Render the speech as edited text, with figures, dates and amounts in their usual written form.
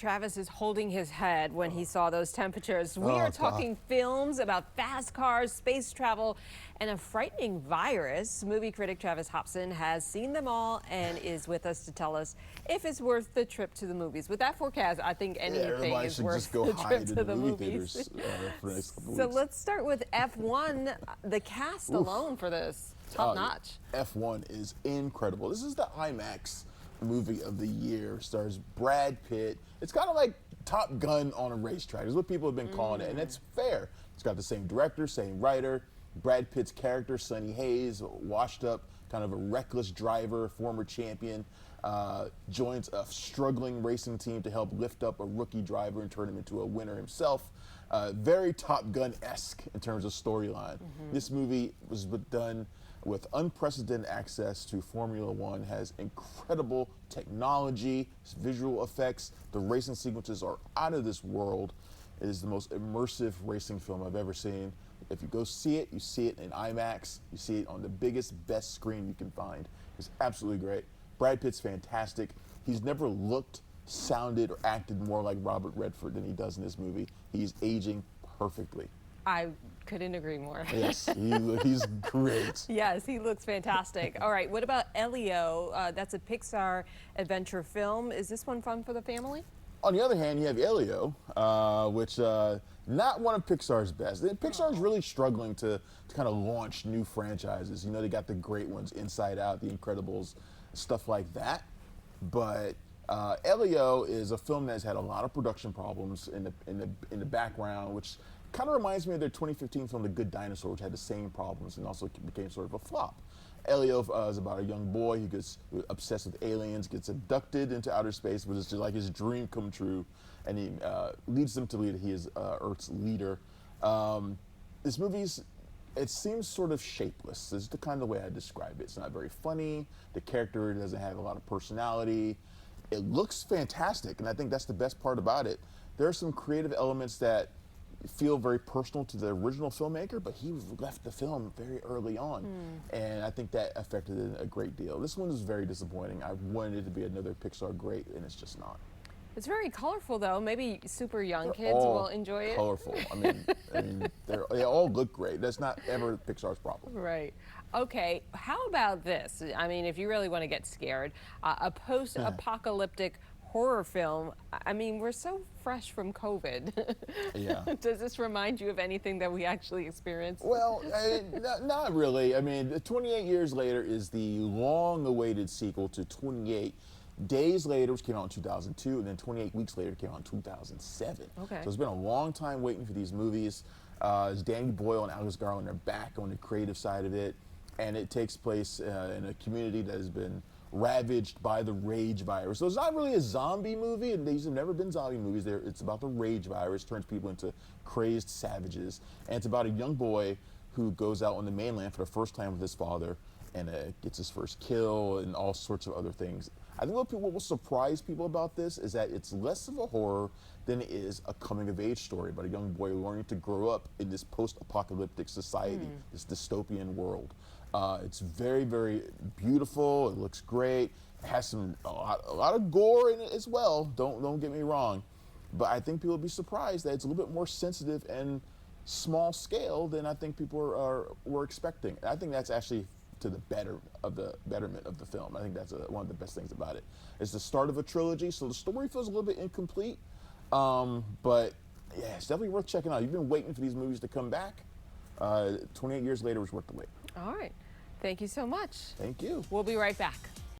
Travis is holding his head when he saw those temperatures. We are talking films about fast cars, space travel, and a frightening virus. Movie critic Travis Hopson has seen them all and is with us to tell us if it's worth the trip to the movies. With that forecast, I think anything is worth the trip to the movies. So let's start with F1. The cast alone for this, top notch. F1 is incredible. This is the IMAX movie of the year. Stars Brad Pitt. It's kind of like Top Gun on a racetrack is what people have been calling it, and it's fair. It's got the same director, same writer. Brad Pitt's character, Sonny Hayes, washed up, kind of a reckless driver, former champion, joins a struggling racing team to help lift up a rookie driver and turn him into a winner himself. Very Top Gun-esque in terms of storyline. This movie was done with unprecedented access to Formula One, has incredible technology, visual effects. The racing sequences are out of this world. It is the most immersive racing film I've ever seen. If you go see it, you see it in IMAX. You see it on the biggest, best screen you can find. It's absolutely great. Brad Pitt's fantastic. He's never looked, sounded, or acted more like Robert Redford than he does in this movie. He's aging perfectly. I couldn't agree more. Yes, he's great. Yes, he looks fantastic. All right, what about Elio? That's a Pixar adventure film. Is this one fun for the family? On the other hand, you have Elio, which not one of Pixar's best. Pixar's really struggling to kind of launch new franchises. You know, they got the great ones, Inside Out, The Incredibles, stuff like that. But Elio is a film that's had a lot of production problems in the background, which kind of reminds me of their 2015 film, The Good Dinosaur, which had the same problems and also became sort of a flop. Elio is about a young boy who gets obsessed with aliens, gets abducted into outer space, which is just like his dream come true, and he leads them to lead. He is Earth's leader. This it seems sort of shapeless. This is the kind of way I describe it. It's not very funny. The character doesn't have a lot of personality. It looks fantastic, and I think that's the best part about it. There are some creative elements that feel very personal to the original filmmaker, but he left the film very early on, and I think that affected it a great deal. This one is very disappointing. I wanted it to be another Pixar great, and it's just not. It's very colorful, though. Maybe super young kids will enjoy it. Colorful. I mean, they all look great. That's not ever Pixar's problem. Right. Okay. How about this? I mean, if you really want to get scared, a post-apocalyptic horror film. I mean, we're so fresh from COVID. Yeah. Does this remind you of anything that we actually experienced? Well, not really. I mean, 28 Years Later is the long-awaited sequel to 28 Days Later, which came out in 2002, and then 28 Weeks Later came out in 2007. Okay. So it's been a long time waiting for these movies. Danny Boyle and Alex Garland are back on the creative side of it, and it takes place in a community that has been ravaged by the rage virus. So it's not really a zombie movie, and these have never been zombie movies. It's about the rage virus, turns people into crazed savages, and it's about a young boy who goes out on the mainland for the first time with his father and gets his first kill and all sorts of other things. I think what will surprise people about this is that it's less of a horror than it is a coming-of-age story about a young boy learning to grow up in this post-apocalyptic society, this dystopian world. It's very, very beautiful. It looks great. It has a lot of gore in it as well. Don't get me wrong, but I think people will be surprised that it's a little bit more sensitive and small scale than I think people were expecting. And I think that's actually to the betterment of the film. I think that's one of the best things about it. It's the start of a trilogy, so the story feels a little bit incomplete, but yeah, it's definitely worth checking out. You've been waiting for these movies to come back. 28 Years Later was worth the wait. All right. Thank you so much. Thank you. We'll be right back.